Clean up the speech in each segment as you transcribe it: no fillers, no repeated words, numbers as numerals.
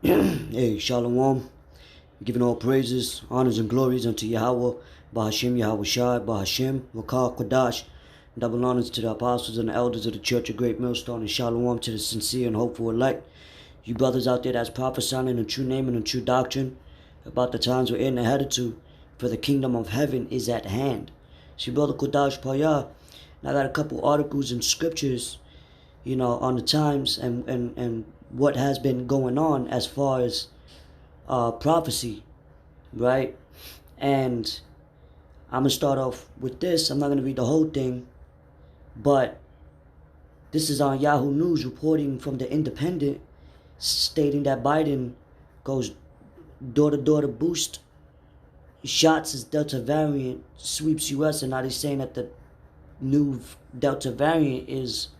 Hey, Shalom. Giving all praises, honors, and glories unto Yahweh, Bahashim, Yahweh Shai, Bahashim, Wakar, Kodash. Double honors to the apostles and the elders of the Church of Great Millstone, and Shalom to the sincere and hopeful elect. You brothers out there that's prophesying in the true name and the true doctrine about the times we're in and headed to, for the kingdom of heaven is at hand. See, Brother Kodash Payah, and I got a couple articles and scriptures, on the times and what has been going on as far as prophecy, right? And I'm gonna start off with this. I'm not gonna read the whole thing, but this is on Yahoo News reporting from the Independent, stating that Biden goes door to door to boost shots as Delta variant sweeps U.S. And now they're saying that the new Delta variant is,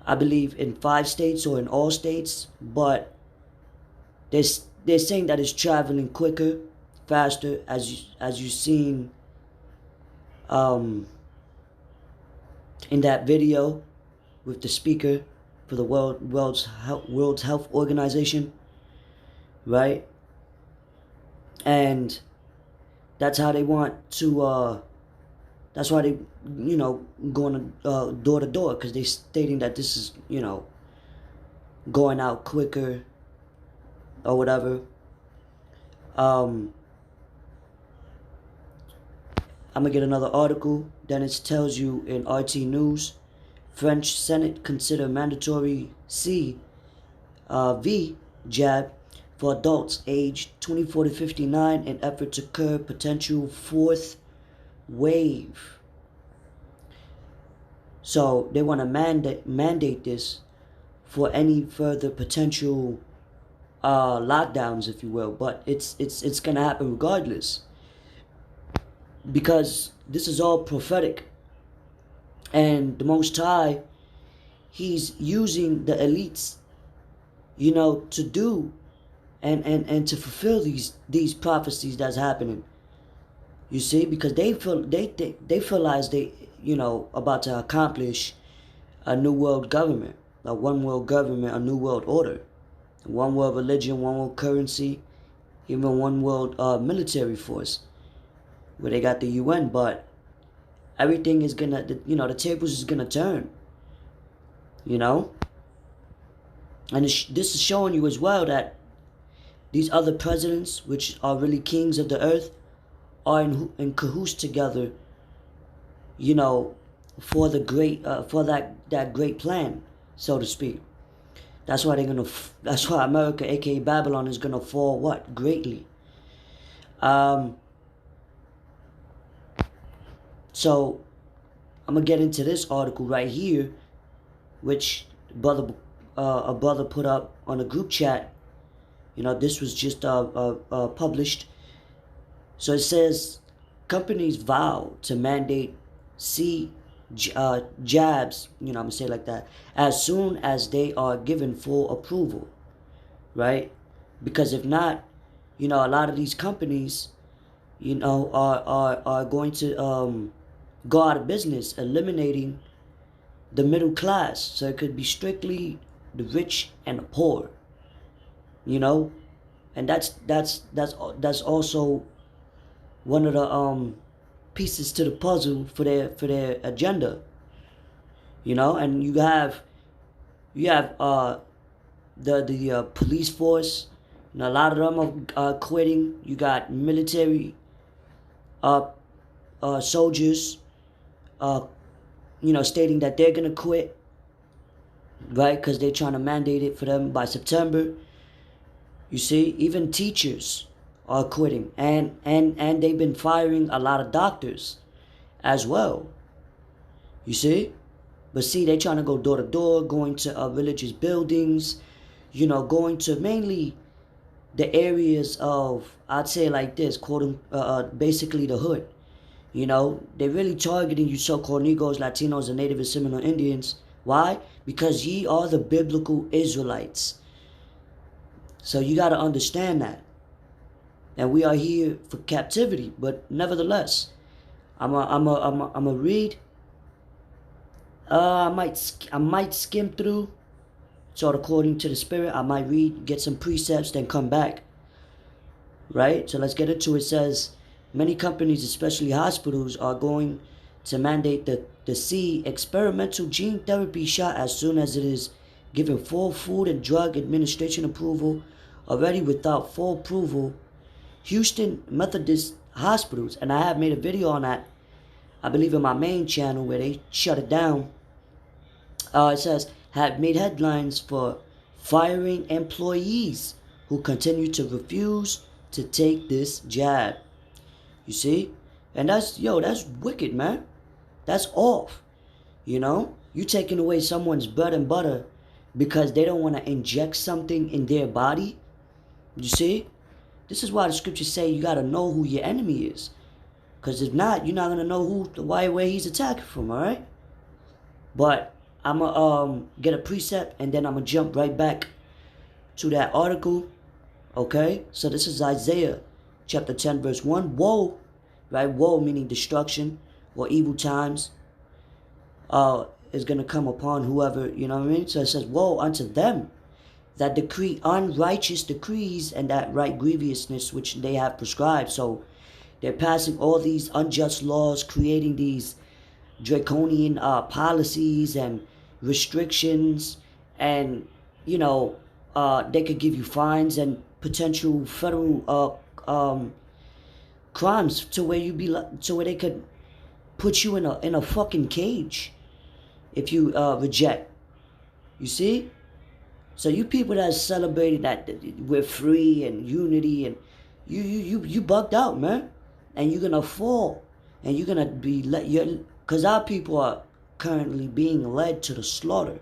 I believe, in 5 states or in all states, but they're saying that it's traveling quicker, faster, as you've seen in that video with the speaker for the World's Health Organization, right? And that's how they want to. That's why they, going door to door, because they're stating that this is, going out quicker or whatever. I'm gonna get another article. Then it tells you in RT News, French Senate consider mandatory V jab for adults aged 24 to 59 in effort to curb potential fourth wave. So they want to mandate this for any further potential lockdowns, if you will. But it's gonna happen regardless, because this is all prophetic, and the Most High, He's using the elites, to do and to fulfill these prophecies that's happening. You see, because they feel as they about to accomplish a new world government, a one world government, a new world order, one world religion, one world currency, even one world military force, where they got the UN. But everything is gonna, the tables is gonna turn, and this is showing you as well that these other presidents, which are really kings of the earth, are in cahoots together, for the great, for that great plan, so to speak. That's why that's why America, aka Babylon, is gonna fall greatly. So I'm gonna get into this article right here, which a brother put up on a group chat. This was just published. So it says, companies vow to mandate jabs, I'm gonna say it like that, as soon as they are given full approval, right? Because if not, a lot of these companies, are going to go out of business, eliminating the middle class. So it could be strictly the rich and the poor, and that's also one of the pieces to the puzzle for their agenda, and you have the police force, and a lot of them are quitting. You got military soldiers stating that they're gonna quit, right? Because they're trying to mandate it for them by September. You see, even teachers are quitting, and they've been firing a lot of doctors as well. You see, but see, they're trying to go door to door, going to religious buildings, going to mainly the areas of, I'd say like this, basically the hood. They're really targeting you so-called Negroes, Latinos, and Native and Seminole Indians. Why? Because ye are the biblical Israelites. So you got to understand that. And we are here for captivity, but nevertheless, I'm a read. I might skim through, So according to the Spirit, I might read, get some precepts, then come back. Right? So let's get into it. It says, many companies, especially hospitals, are going to mandate the C experimental gene therapy shot as soon as it is given full Food and Drug Administration approval. Already without full approval, Houston Methodist hospitals, and I have made a video on that, I believe in my main channel where they shut it down. It says, have made headlines for firing employees who continue to refuse to take this jab. You see? And that's wicked, man. That's off. You taking away someone's bread and butter because they don't want to inject something in their body. You see? This is why the scriptures say you got to know who your enemy is. Because if not, you're not going to know where he's attacking from, all right? But I'm going to get a precept, and then I'm going to jump right back to that article, okay? So this is Isaiah chapter 10, verse 1. Woe, right? Woe meaning destruction or evil times is going to come upon whoever, you know what I mean? So it says, woe unto them that decree unrighteous decrees and that right grievousness which they have prescribed. So they're passing all these unjust laws, creating these draconian policies and restrictions, and they could give you fines and potential federal crimes to where they could put you in a fucking cage if you reject. You see? So you people that celebrated that we're free and unity, and you bugged out, man, and you're gonna fall, and you're gonna be because our people are currently being led to the slaughter.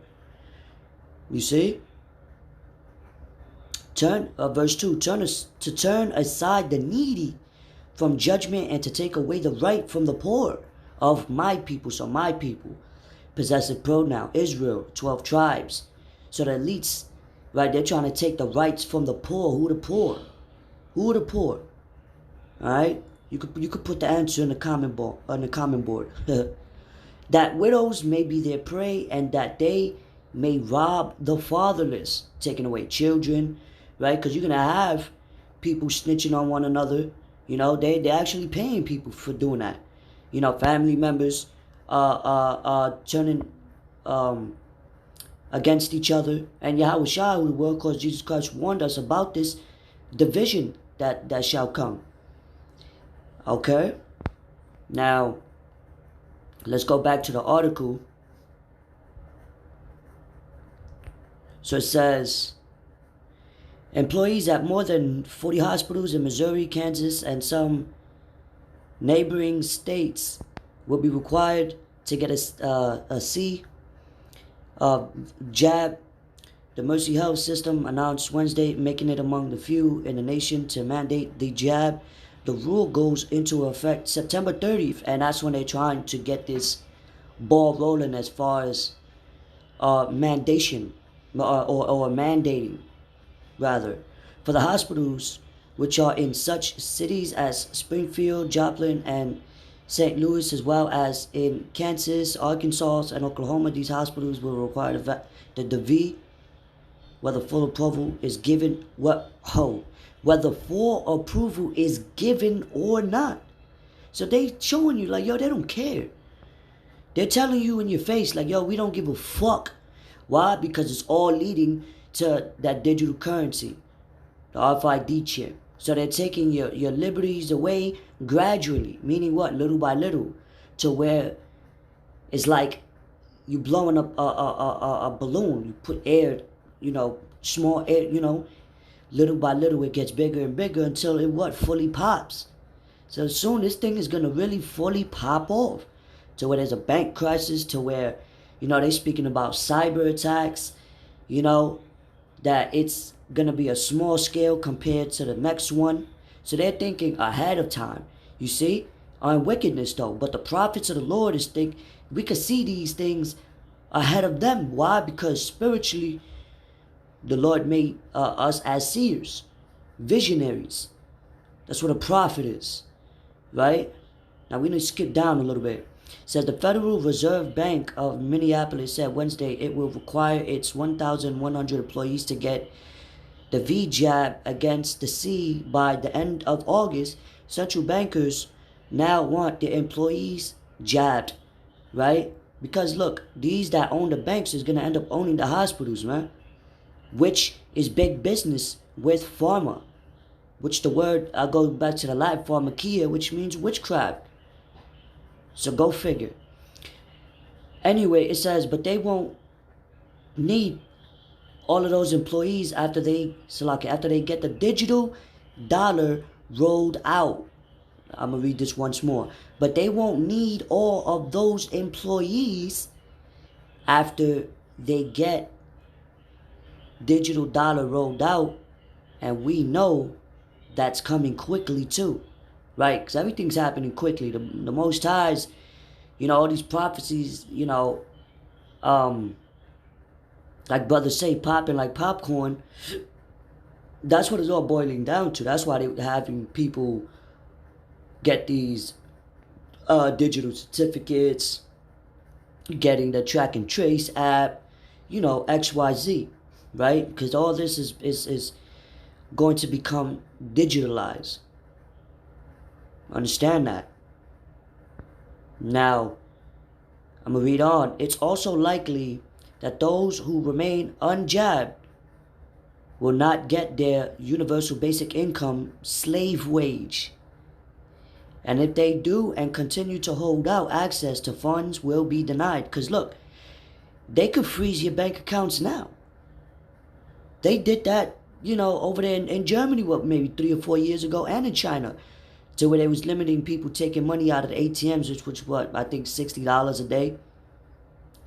You see? Verse 2, turn aside the needy from judgment and to take away the right from the poor of my people. So my people, possessive pronoun, Israel, 12 tribes. So the elites, right, they're trying to take the rights from the poor. Who the poor? Who are the poor? All right? You could put the answer in the comment board. That widows may be their prey, and that they may rob the fatherless, taking away children, right? Because you're gonna have people snitching on one another. They're actually paying people for doing that. Family members turning against each other. And Yahweh Shai, who the world calls Jesus Christ, warned us about this division that shall come. Okay? Now, let's go back to the article. So it says, employees at more than 40 hospitals in Missouri, Kansas, and some neighboring states will be required to get a C jab. The Mercy Health System announced Wednesday, making it among the few in the nation to mandate the jab. The rule goes into effect September 30th, and that's when they're trying to get this ball rolling as far as mandation or mandating, rather, for the hospitals which are in such cities as Springfield, Joplin, and St. Louis, as well as in Kansas, Arkansas, and Oklahoma. These hospitals will require the V, whether full approval is given, whether full approval is given or not. So they showing you like, yo, they don't care. They're telling you in your face like, yo, we don't give a fuck. Why? Because it's all leading to that digital currency, the RFID chip. So they're taking your liberties away gradually, meaning what? Little by little, to where it's like you blowing up a balloon. You put air, small air, little by little it gets bigger and bigger until it fully pops. So soon this thing is gonna really fully pop off, to where there's a bank crisis, to where, they speaking about cyber attacks, that it's gonna be a small scale compared to the next one. So they're thinking ahead of time, you see, on wickedness though. But the prophets of the Lord we could see these things ahead of them. Why? Because spiritually, the Lord made us as seers, visionaries. That's what a prophet is, right? Now we need to skip down a little bit. says the Federal Reserve Bank of Minneapolis said Wednesday it will require its 1,100 employees to get the V jab against the C by the end of August. Central bankers now want their employees jabbed, right? Because look, these that own the banks is gonna end up owning the hospitals, man. Which is big business with pharma. Which the word, I go back to the Latin pharmakia, which means witchcraft. So go figure. Anyway, it says, but they won't need all of those employees after they get the digital dollar rolled out. I'm gonna read this once more. But they won't need all of those employees after they get digital dollar rolled out, and we know that's coming quickly too, right? Because everything's happening quickly. The Most High's, all these prophecies, like brothers say, popping like popcorn. That's what it's all boiling down to. That's why they're having people get these digital certificates, getting the track and trace app, XYZ, right? Because all this is going to become digitalized. Understand that. Now, I'm going to read on. It's also likely that those who remain unjabbed will not get their universal basic income slave wage. And if they do and continue to hold out, access to funds will be denied. Because look, they could freeze your bank accounts now. They did that, over there in Germany, maybe 3 or 4 years ago, and in China, to where they was limiting people taking money out of the ATMs, which I think $60 a day.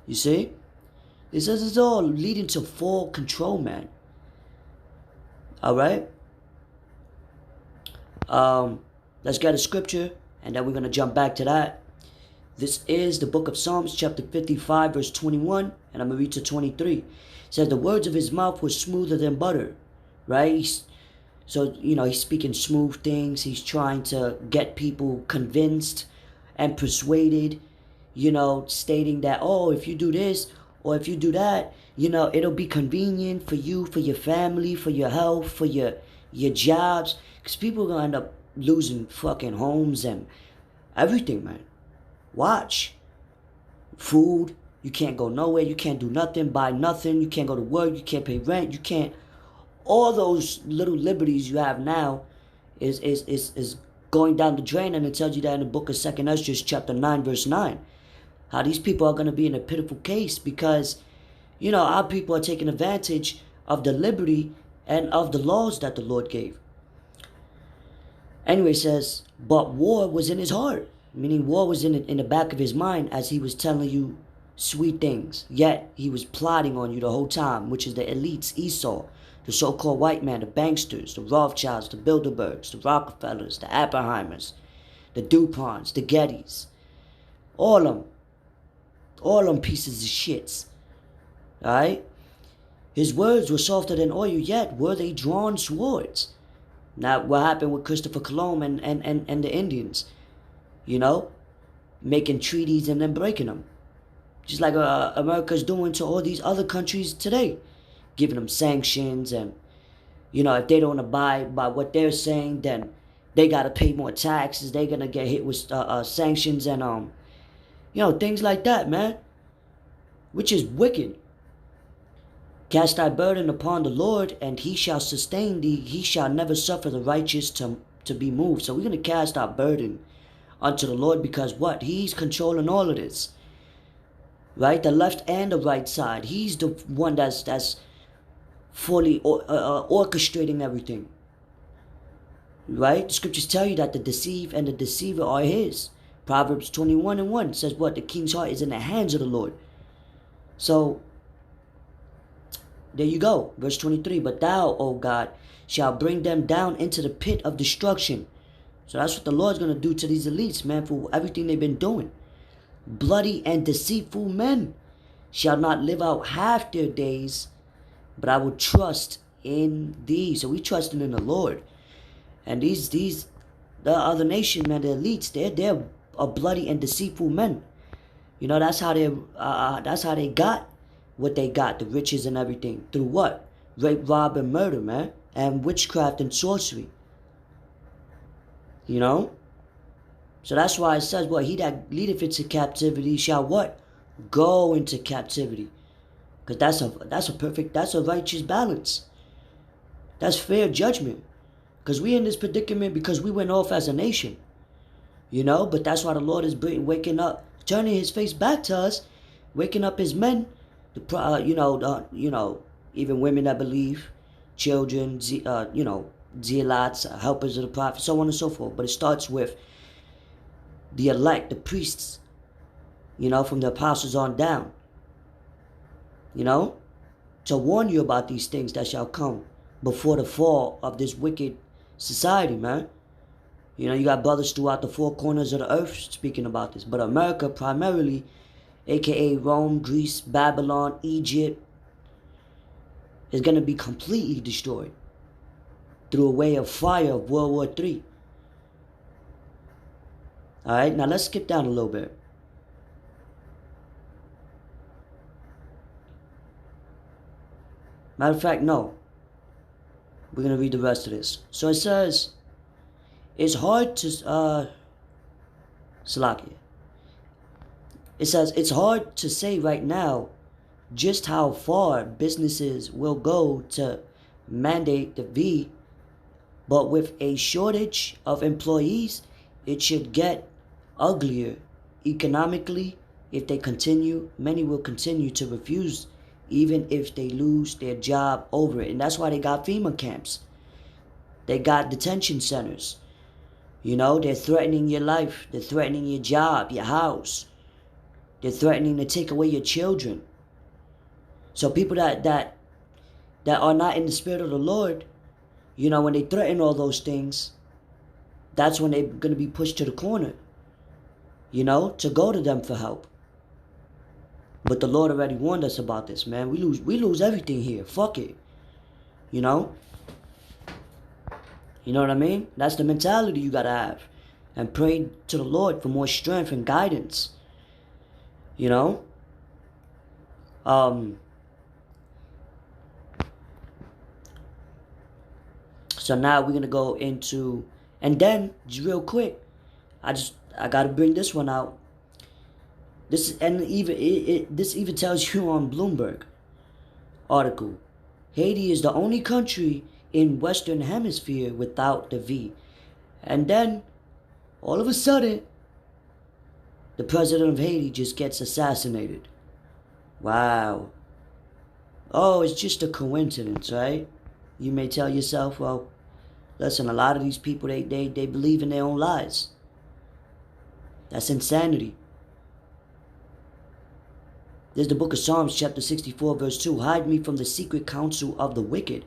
You see? This is all leading to full control, man. All right? Let's get a scripture, and then we're going to jump back to that. This is the book of Psalms, chapter 55, verse 21, and I'm going to read to 23. It says, the words of his mouth were smoother than butter, right? He's speaking smooth things. He's trying to get people convinced and persuaded, stating that, if you do this or if you do that, it'll be convenient for you, for your family, for your health, for your jobs. Because people are going to end up losing fucking homes and everything, man. Watch. Food. You can't go nowhere. You can't do nothing, buy nothing. You can't go to work. You can't pay rent. You can't. All those little liberties you have now is going down the drain. And it tells you that in the book of 2 Ezra, chapter 9, verse 9. How these people are going to be in a pitiful case because, our people are taking advantage of the liberty and of the laws that the Lord gave. Anyway, it says, but war was in his heart. Meaning war was in the back of his mind as he was telling you sweet things. Yet he was plotting on you the whole time, which is the elites, Esau, the so-called white man, the banksters, the Rothschilds, the Bilderbergs, the Rockefellers, the Oppenheimers, the DuPonts, the Gettys. All them pieces of shits. Alright? His words were softer than oil, yet were they drawn swords. Now, what happened with Christopher Columbus and the Indians? Making treaties and then breaking them. Just like America's doing to all these other countries today. Giving them sanctions and, if they don't abide by what they're saying, then they got to pay more taxes. They're going to get hit with sanctions and, things like that, man. Which is wicked. Cast thy burden upon the Lord, and he shall sustain thee. He shall never suffer the righteous to be moved. So we're going to cast our burden unto the Lord because what? He's controlling all of this. Right? The left and the right side. He's the one that's fully orchestrating everything. Right? The scriptures tell you that the deceived and the deceiver are his. Proverbs 21:1 says what? The king's heart is in the hands of the Lord. So, there you go. Verse 23. But thou, O God, shall bring them down into the pit of destruction. So that's what the Lord's going to do to these elites, man, for everything they've been doing. Bloody and deceitful men shall not live out half their days, but I will trust in thee. So we trusting in the Lord. And the other nation, man, the elites, they're a bloody and deceitful men. You know, that's how they got what they got, the riches and everything. Through what? Rape, rob, and murder, man. And witchcraft and sorcery. You know? So that's why it says, what? He that leadeth into captivity shall what? Go into captivity. Because that's a righteous balance. That's fair judgment. Because we in this predicament because we went off as a nation. You know? But that's why the Lord is waking up, turning his face back to us, waking up his men, even women that believe, children, zealots, helpers of the prophet, so on and so forth. But it starts with the elect, the priests, from the apostles on down, to warn you about these things that shall come before the fall of this wicked society, man. You got brothers throughout the four corners of the earth speaking about this. But America primarily, aka Rome, Greece, Babylon, Egypt, is going to be completely destroyed through a way of fire of World War III. Alright, now let's skip down a little bit. Matter of fact, no. We're going to read the rest of this. So it says, it's hard to, Salakia. It says, it's hard to say right now just how far businesses will go to mandate the V, but with a shortage of employees, it should get uglier economically. If they continue, many will continue to refuse even if they lose their job over it. And that's why they got FEMA camps. They got detention centers. They're threatening your life. They're threatening your job, your house. They're threatening to take away your children. So people that are not in the spirit of the Lord, when they threaten all those things, that's when they're going to be pushed to the corner, to go to them for help. But the Lord already warned us about this, man. We lose everything here. Fuck it. You know what I mean? That's the mentality you got to have. And pray to the Lord for more strength and guidance. So now we're going to go into, and then, just real quick, I got to bring this one out. This even tells you on Bloomberg article. Haiti is the only country in Western Hemisphere without the V. And then, all of a sudden, the president of Haiti just gets assassinated. Wow. Oh, it's just a coincidence, right? You may tell yourself, well, listen, a lot of these people, they believe in their own lies. That's insanity. There's the book of Psalms, chapter 64, verse 2. Hide me from the secret counsel of the wicked,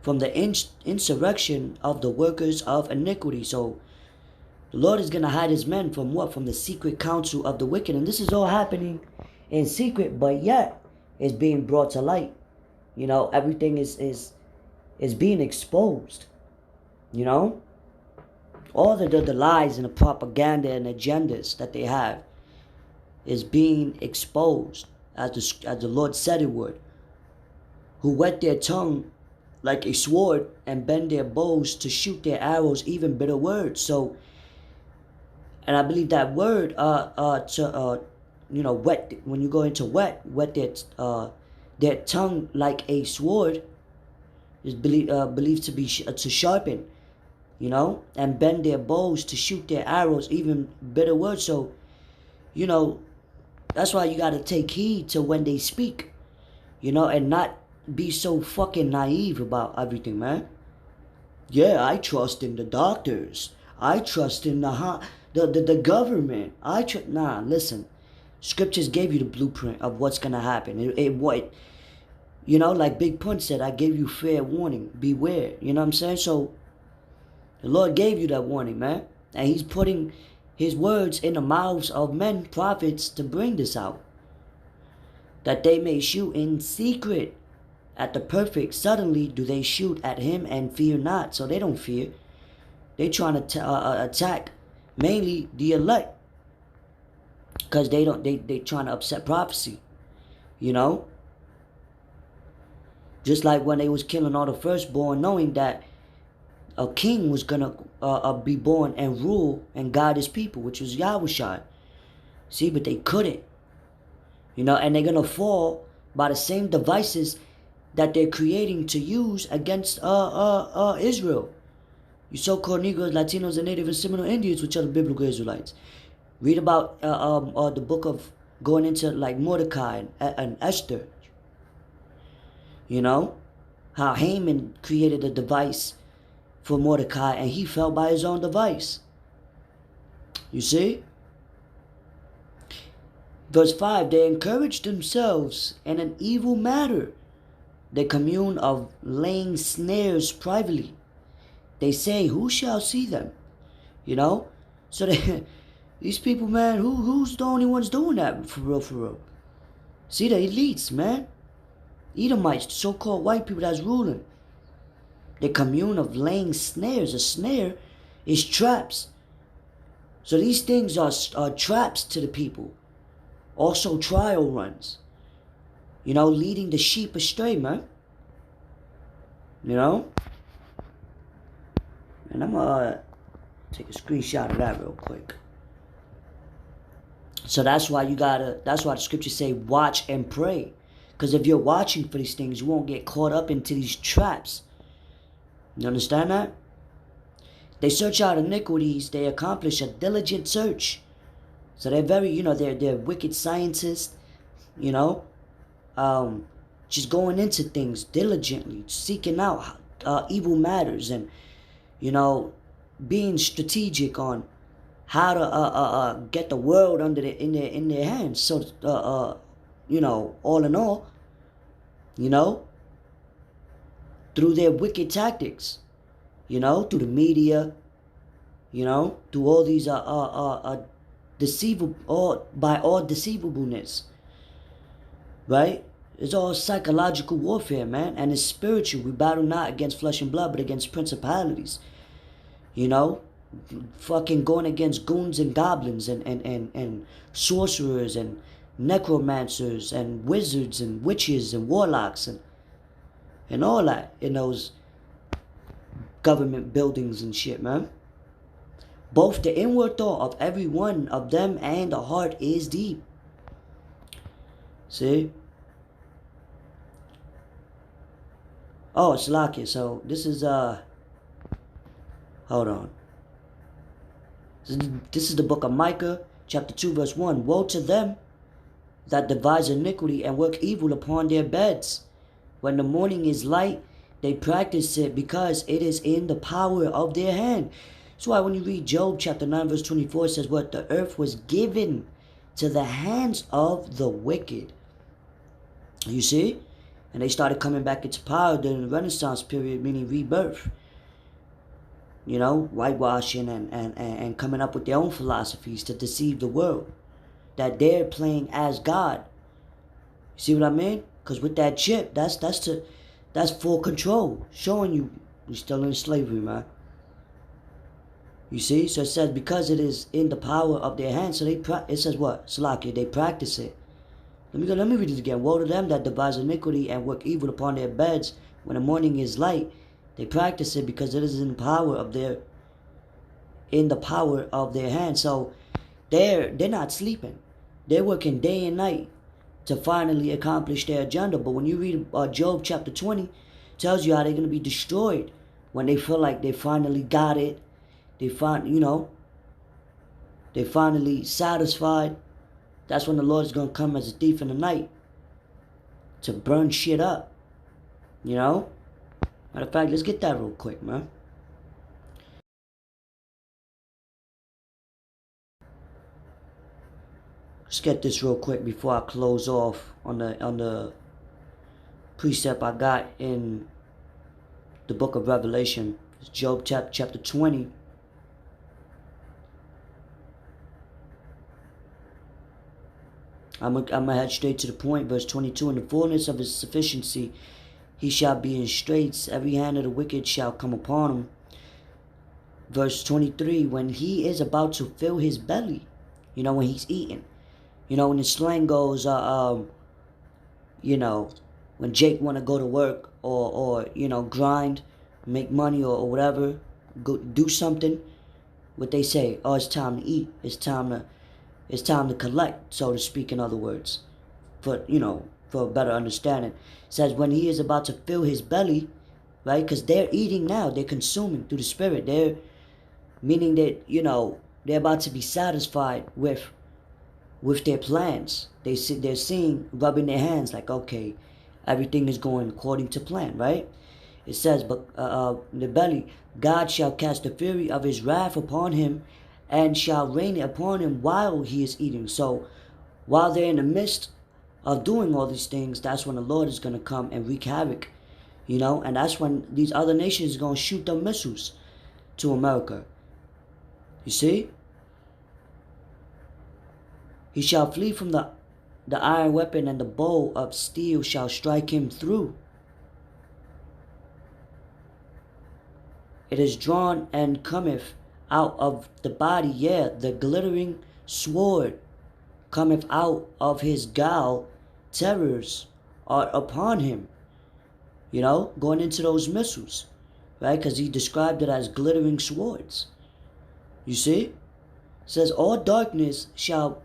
from the insurrection of the workers of iniquity. So, the Lord is going to hide his men from what? From the secret counsel of the wicked. And this is all happening in secret, but yet it's being brought to light. Everything is being exposed. All the lies and the propaganda and agendas that they have is being exposed, as the Lord said it would. Who wet their tongue like a sword and bend their bows to shoot their arrows, even bitter words. So, and I believe that word wet, when you go into wet their tongue like a sword is believed to be to sharpen, and bend their bows to shoot their arrows, even bitter words. So, that's why you got to take heed to when they speak, and not be so fucking naive about everything, man. Yeah, I trust in the doctors. I trust in the government. Nah, listen. Scriptures gave you the blueprint of what's going to happen. Like Big Pun said, I gave you fair warning. Beware. You know what I'm saying? So, the Lord gave you that warning, man. And he's putting his words in the mouths of men, prophets, to bring this out. That they may shoot in secret at the perfect. Suddenly do they shoot at him and fear not. So they don't fear. They trying to attack mainly the elect. because they trying to upset prophecy, you know. Just like when they was killing all the firstborn, knowing that a king was gonna be born and rule and guide his people, which was Yahushua. See, but they couldn't, you know, and they're gonna fall by the same devices that they're creating to use against Israel. You so-called Negroes, Latinos, and Native and Seminole Indians, which are the biblical Israelites. Read about the book of going into like Mordecai and Esther. You know, how Haman created a device for Mordecai and he fell by his own device. You see? Verse 5, they encouraged themselves in an evil matter. They commune of laying snares privately. They say, who shall see them? You know? So these people, man, who's the only ones doing that for real, for real? See, the elites, man. Edomites, so-called white people that's ruling. They commune of laying snares. A snare is traps. So these things are traps to the people. Also trial runs. You know, leading the sheep astray, man. You know? And I'm gonna take a screenshot of that real quick. So that's why that's why the scriptures say watch and pray. Because if you're watching for these things, you won't get caught up into these traps. You understand that? They search out iniquities. They accomplish a diligent search. So they're very, you know, they're wicked scientists, you know. Just going into things diligently, seeking out evil matters and, you know, being strategic on how to get the world in their hands. So you know, all in all, you know, through their wicked tactics, you know, through the media, you know, through all these deceivableness, right? It's all psychological warfare, man, and it's spiritual. We battle not against flesh and blood, but against principalities. You know, fucking going against goons and goblins and sorcerers and necromancers and wizards and witches and warlocks and all that in those government buildings and shit, man. Both the inward thought of every one of them and the heart is deep. See? Oh, it's Lakia. So this is hold on. This is the book of Micah, chapter 2, verse 1. Woe to them that devise iniquity and work evil upon their beds. When the morning is light, they practice it because it is in the power of their hand. That's why when you read Job chapter 9, verse 24, it says what? The earth was given to the hands of the wicked. You see? And they started coming back into power during the Renaissance period, meaning rebirth. You know, whitewashing and coming up with their own philosophies to deceive the world. That they're playing as God. You see what I mean? Because with that chip, that's full control. Showing you we're still in slavery, man. You see? So it says because it is in the power of their hands. So it says what? Salakia, they practice it. Let me read it again. Woe to them that devise iniquity and work evil upon their beds when the morning is light. They practice it because it is in the power of their hands. So they're not sleeping. They're working day and night to finally accomplish their agenda. But when you read Job chapter 20, tells you how they're going to be destroyed when they feel like they finally got it. They finally satisfied. That's when the Lord is going to come as a thief in the night to burn shit up. You know? Matter of fact, let's get that real quick, man. Let's get this real quick before I close off on the precept I got in the book of Revelation. It's Job chapter 20. I'm gonna head straight to the point. Verse 22. In the fullness of his sufficiency, he shall be in straits. Every hand of the wicked shall come upon him. Verse 23. When he is about to fill his belly, you know, when he's eating, You know, when the slang goes, you know, when Jake want to go to work or you know, grind, make money or whatever, go do something, what they say, oh, it's time to eat, it's time to collect, so to speak, in other words, for, you know, for a better understanding. It says when he is about to fill his belly, right? Because they're eating now, they're consuming through the spirit. They're meaning that, you know, they're about to be satisfied with their plans. They're seeing, rubbing their hands like, okay, everything is going according to plan, right? It says, but the belly, God shall cast the fury of his wrath upon him, and shall rain it upon him while he is eating. So while they're in the midst of doing all these things, that's when the Lord is going to come and wreak havoc, you know, and that's when these other nations are going to shoot them missiles to America. You see? He shall flee from the iron weapon, and the bow of steel shall strike him through. It is drawn and cometh out of the body, yea, the glittering sword cometh out of his gall. Terrors are upon him. You know, going into those missiles, right? Because he described it as glittering swords. You see? It says, all darkness shall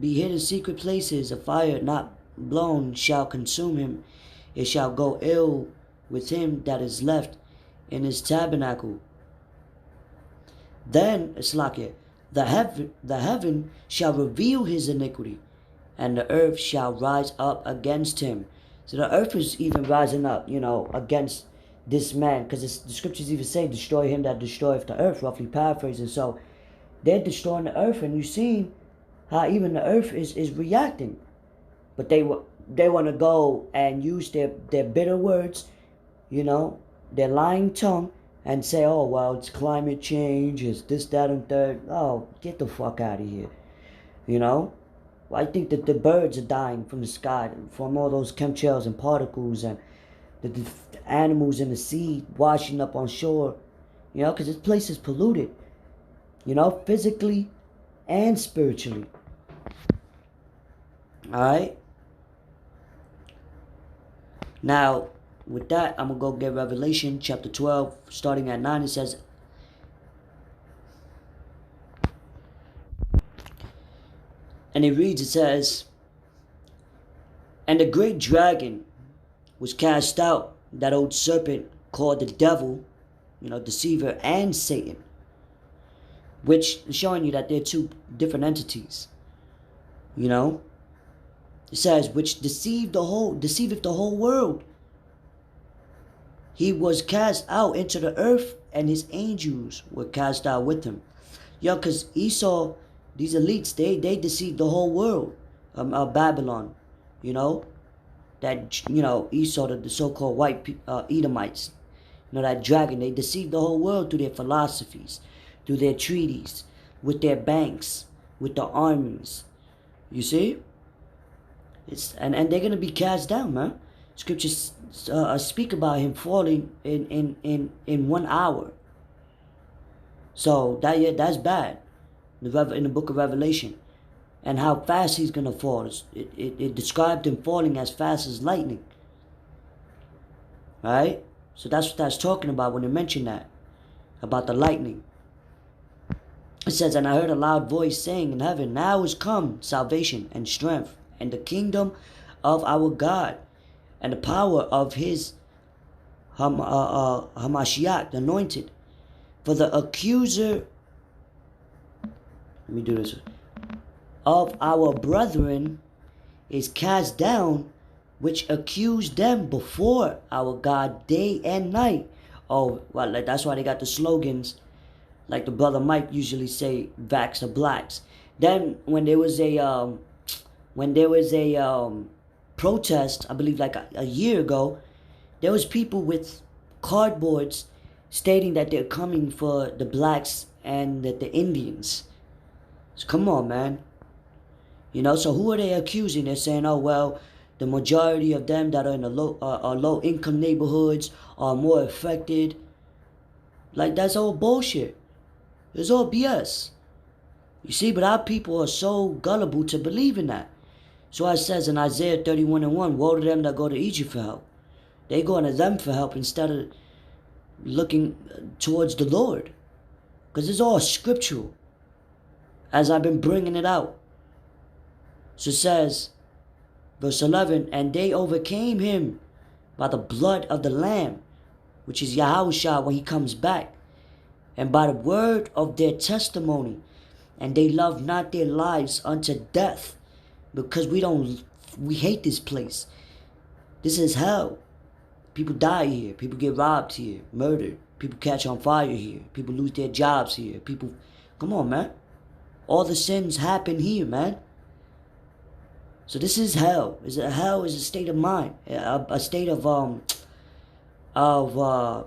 be hid in secret places, a fire not blown shall consume him. It shall go ill with him that is left in his tabernacle. Then, it's like it, the heaven shall reveal his iniquity, and the earth shall rise up against him. So the earth is even rising up, you know, against this man, because the scriptures even say, destroy him that destroyeth the earth, roughly paraphrasing. So they're destroying the earth, and you've seen how even the earth is reacting. But they want to go and use their bitter words, you know, their lying tongue, and say, oh, well, it's climate change, it's this, that, and third. Oh, get the fuck out of here. You know? Well, I think that the birds are dying from the sky from all those chemtrails and particles, and the animals in the sea washing up on shore. You know, because this place is polluted. You know, physically and spiritually. Alright? Now, with that, I'm going to go get Revelation chapter 12, starting at 9. It says, and it reads, it says, and the great dragon was cast out, that old serpent called the devil, you know, deceiver, and Satan, which is showing you that they're two different entities. You know, it says, which deceiveth the whole world. He was cast out into the earth, and his angels were cast out with him. Yo, because Esau, these elites, they deceived the whole world of Babylon. You know, that, you know, Esau, the so-called white Edomites, you know, that dragon, they deceived the whole world through their philosophies, through their treaties, with their banks, with their armies. You see? And they're going to be cast down, man. Scriptures speak about him falling in 1 hour. So that's bad. In the book of Revelation. And how fast he's going to fall. It described him falling as fast as lightning. Right? So that's what that's talking about when they mention that. About the lightning. It says, and I heard a loud voice saying in heaven, now is come salvation and strength and the kingdom of our God and the power of his Hamashiach, the anointed. For the accuser, let me do this, of our brethren is cast down, which accused them before our God day and night. Oh, well, that's why they got the slogans, like the brother Mike usually say, vax the blacks. Then when there was a protest, I believe like a year ago, there was people with cardboards stating that they're coming for the blacks and the Indians. So come on, man. You know, so who are they accusing? They're saying, oh, well, the majority of them that are in the low income neighborhoods are more affected. Like, that's all bullshit. It's all BS. You see, but our people are so gullible to believe in that. So it says in Isaiah 31:1, woe to them that go to Egypt for help. They going to them for help instead of looking towards the Lord. Because it's all scriptural, as I've been bringing it out. So it says, verse 11, and they overcame him by the blood of the Lamb, which is Yahushua when he comes back, and by the word of their testimony, and they loved not their lives unto death, because we hate this place. This is hell. People die here. People get robbed here, murdered. People catch on fire here. People lose their jobs here. People, come on, man. All the sins happen here, man. So this is hell. Hell is a state of mind, a state of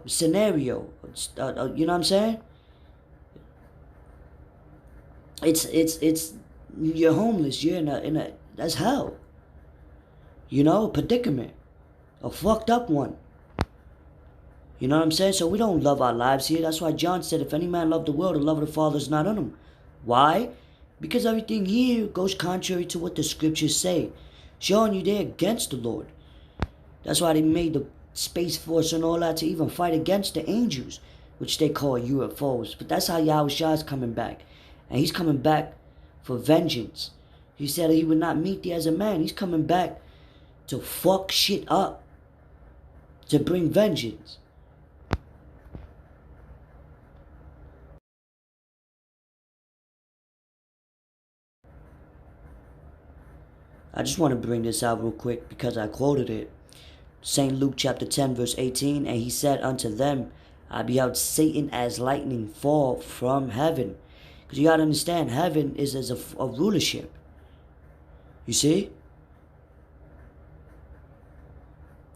scenario. You know what I'm saying? It's you're homeless. You're in a that's hell. You know, a predicament, a fucked up one. You know what I'm saying? So we don't love our lives here. That's why John said, if any man love the world, the love of the Father is not in him. Why? Because everything here goes contrary to what the scriptures say, showing you they're against the Lord. That's why they made the Space Force and all that to even fight against the angels, which they call UFOs. But that's how Yahushua is coming back. And he's coming back for vengeance. He said he would not meet thee as a man. He's coming back to fuck shit up, to bring vengeance. I just want to bring this out real quick because I quoted it. St. Luke chapter 10 verse 18, and he said unto them, I beheld Satan as lightning fall from heaven. Because you got to understand, heaven is as a rulership. You see?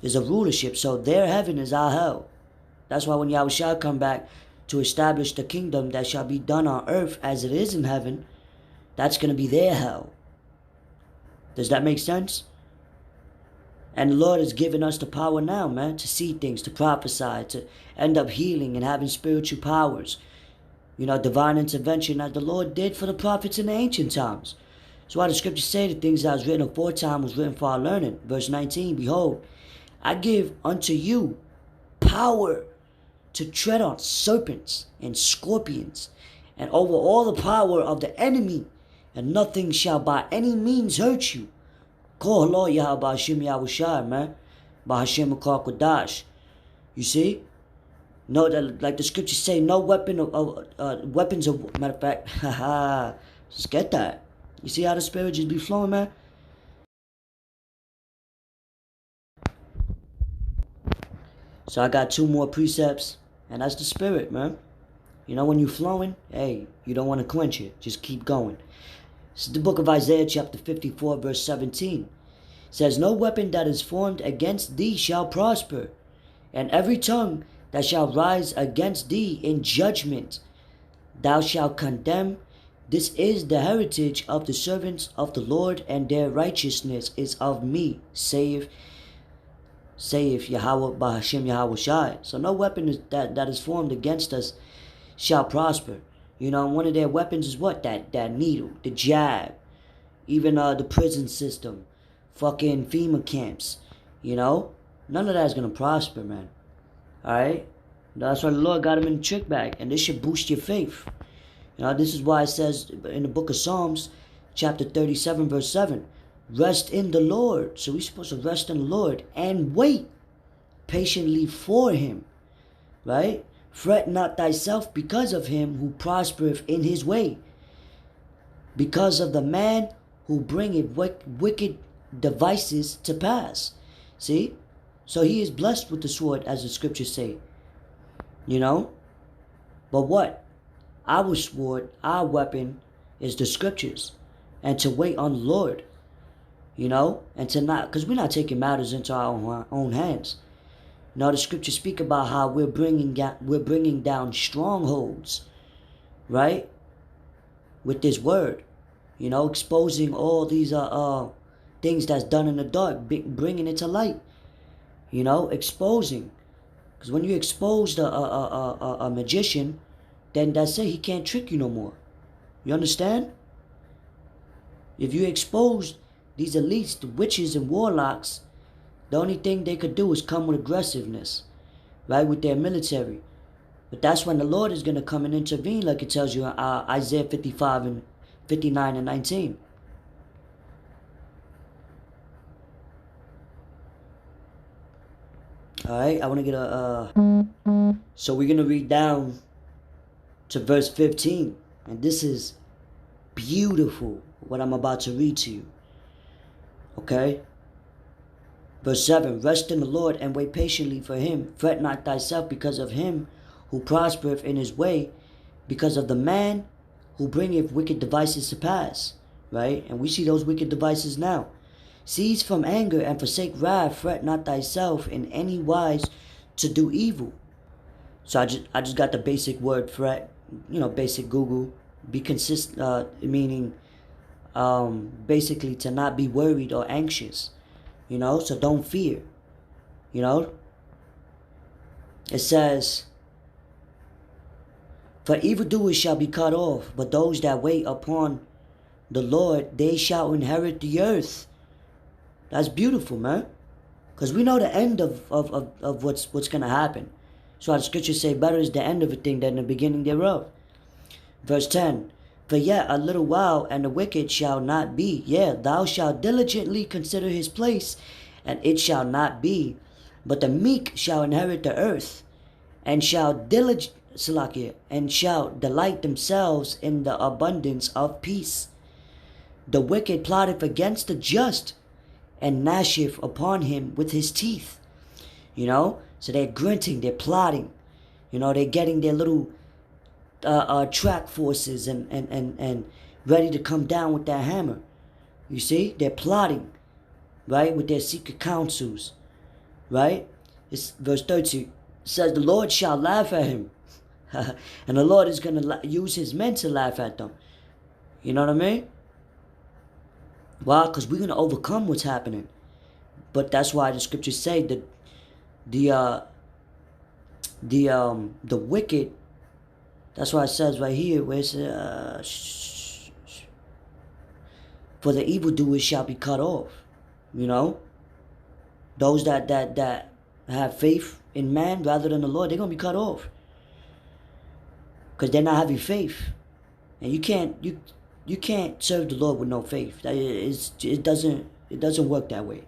There's a rulership, so their heaven is our hell. That's why when Yahushua come back to establish the kingdom that shall be done on earth as it is in heaven, that's going to be their hell. Does that make sense? And the Lord has given us the power now, man, to see things, to prophesy, to end up healing and having spiritual powers. You know, divine intervention as the Lord did for the prophets in the ancient times. That's why the scriptures say the things that was written aforetime was written for our learning. Verse 19, behold, I give unto you power to tread on serpents and scorpions and over all the power of the enemy, and nothing shall by any means hurt you. Call Lord Yahweh Hashem Yahushua, man. By Hashem Qudash. You see? No, that, like the scriptures say, no weapons of, matter of fact, haha, just get that. You see how the spirit just be flowing, man? So I got 2 more precepts, and that's the spirit, man. You know, when you're flowing, hey, you don't want to quench it. Just keep going. This is the book of Isaiah chapter 54 verse 17. It says, no weapon that is formed against thee shall prosper, and every tongue that shall rise against thee in judgment thou shalt condemn. This is the heritage of the servants of the Lord, and their righteousness is of me, saith Yahweh by Hashem Yahweh Shai. So no weapon that is formed against us shall prosper. You know, one of their weapons is what? That needle, the jab, even the prison system, fucking FEMA camps. You know, none of that is gonna prosper, man. All right, that's why the Lord got him in the trick bag, and this should boost your faith. You know, this is why it says in the book of Psalms, chapter 37, verse 7, rest in the Lord. So we're supposed to rest in the Lord and wait patiently for him, right? Fret not thyself because of him who prospereth in his way, because of the man who bringeth wicked devices to pass. See? So he is blessed with the sword, as the scriptures say. You know? But what? Our sword, our weapon, is the scriptures. And to wait on the Lord. You know? And to not, because we're not taking matters into our own hands. Now the scriptures speak about how we're bringing down strongholds, right? With this word, you know, exposing all these things that's done in the dark, bringing it to light. You know, exposing, because when you expose a magician, then that's it. He can't trick you no more. You understand? If you expose these elites, the witches and warlocks, the only thing they could do is come with aggressiveness, right, with their military. But that's when the Lord is going to come and intervene, like it tells you in Isaiah 55 and 59 and 19. Alright, I want to get a... So we're going to read down to verse 15. And this is beautiful, what I'm about to read to you. Okay? Verse 7. Rest in the Lord and wait patiently for him. Fret not thyself because of him who prospereth in his way, because of the man who bringeth wicked devices to pass. Right? And we see those wicked devices now. Cease from anger and forsake wrath. Fret not thyself in any wise to do evil. So I just got the basic word fret. You know, basic Google. Be consistent, meaning basically to not be worried or anxious. You know, so don't fear. You know, it says, for evildoers shall be cut off, but those that wait upon the Lord, they shall inherit the earth. That's beautiful, man. Because we know the end of what's going to happen. So the scriptures say, better is the end of a thing than the beginning thereof. Verse 10. For yet a little while, and the wicked shall not be. Yeah, thou shalt diligently consider his place, and it shall not be. But the meek shall inherit the earth, and shall delight themselves in the abundance of peace. The wicked plotteth against the just, and gnasheth upon him with his teeth. You know, so they're grunting, they're plotting. You know, they're getting their little track forces and ready to come down with that hammer. You see, they're plotting, right, with their secret counsels, right? It's verse 30 it says the Lord shall laugh at him. And the Lord is going to use his men to laugh at them. You know what I mean? Why? Because we're going to overcome what's happening. But that's why the scriptures say that the wicked, that's why it says right here, where it says, for the evildoers shall be cut off. You know? Those that have faith in man rather than the Lord, they're going to be cut off. Because they're not having faith. And you can't serve the Lord with no faith. It doesn't work that way.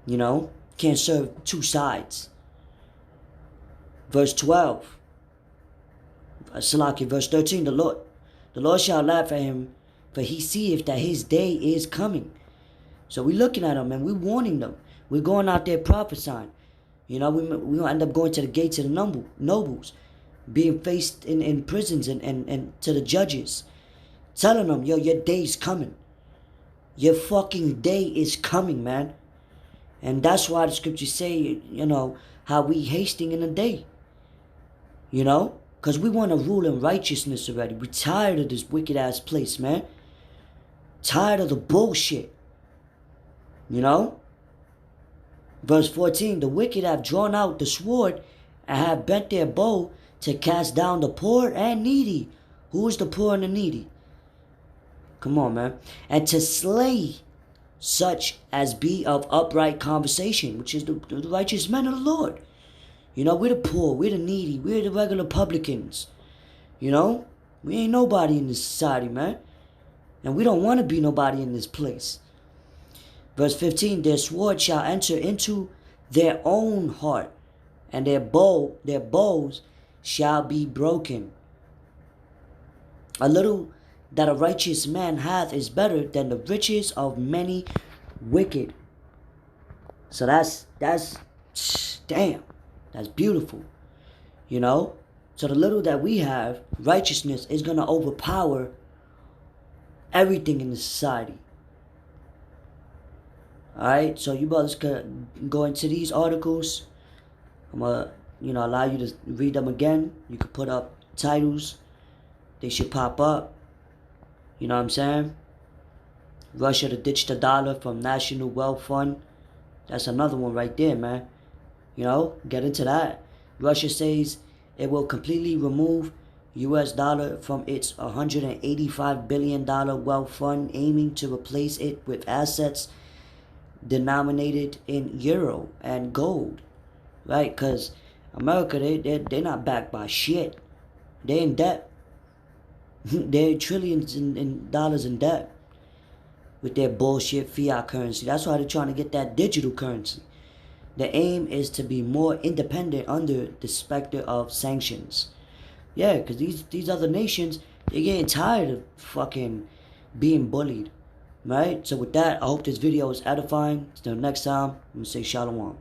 You know? Can't serve two sides. Verse 12. Verse 13. The Lord shall laugh at him, for he seeth that his day is coming. So we're looking at them and we're warning them. We're going out there prophesying. You know, we're going to end up going to the gates of the nobles. Being faced in prisons and to the judges. Telling them, yo, your day's coming. Your fucking day is coming, man. And that's why the scriptures say, you know, how we hasting in the day. You know? Because we want to rule in righteousness already. We're tired of this wicked ass place, man. Tired of the bullshit. You know? Verse 14. The wicked have drawn out the sword and have bent their bow to cast down the poor and needy. Who is the poor and the needy? Come on, man. And to slay such as be of upright conversation, which is the righteous men of the Lord. You know, we're the poor, we're the needy, we're the regular publicans. You know, we ain't nobody in this society, man. And we don't want to be nobody in this place. Verse 15, their sword shall enter into their own heart, and their bows shall be broken. A little that a righteous man hath is better than the riches of many wicked. So that's damn, that's beautiful. You know? So the little that we have, righteousness, is going to overpower everything in the society. Alright, so you brothers could go into these articles. I'm going to, allow you to read them again. You could put up titles. They should pop up. You know what I'm saying? Russia to ditch the dollar from National Wealth Fund. That's another one right there, man. You know, get into that. Russia says it will completely remove US dollar from its $185 billion wealth fund, aiming to replace it with assets denominated in euro and gold, right? Because America, they're not backed by shit. They're in debt. They're trillions in dollars in debt with their bullshit fiat currency. That's why they're trying to get that digital currency. The aim is to be more independent under the specter of sanctions. Yeah, because these other nations, they're getting tired of fucking being bullied. Right? So with that, I hope this video is edifying. Until next time, I'm going to say shalom.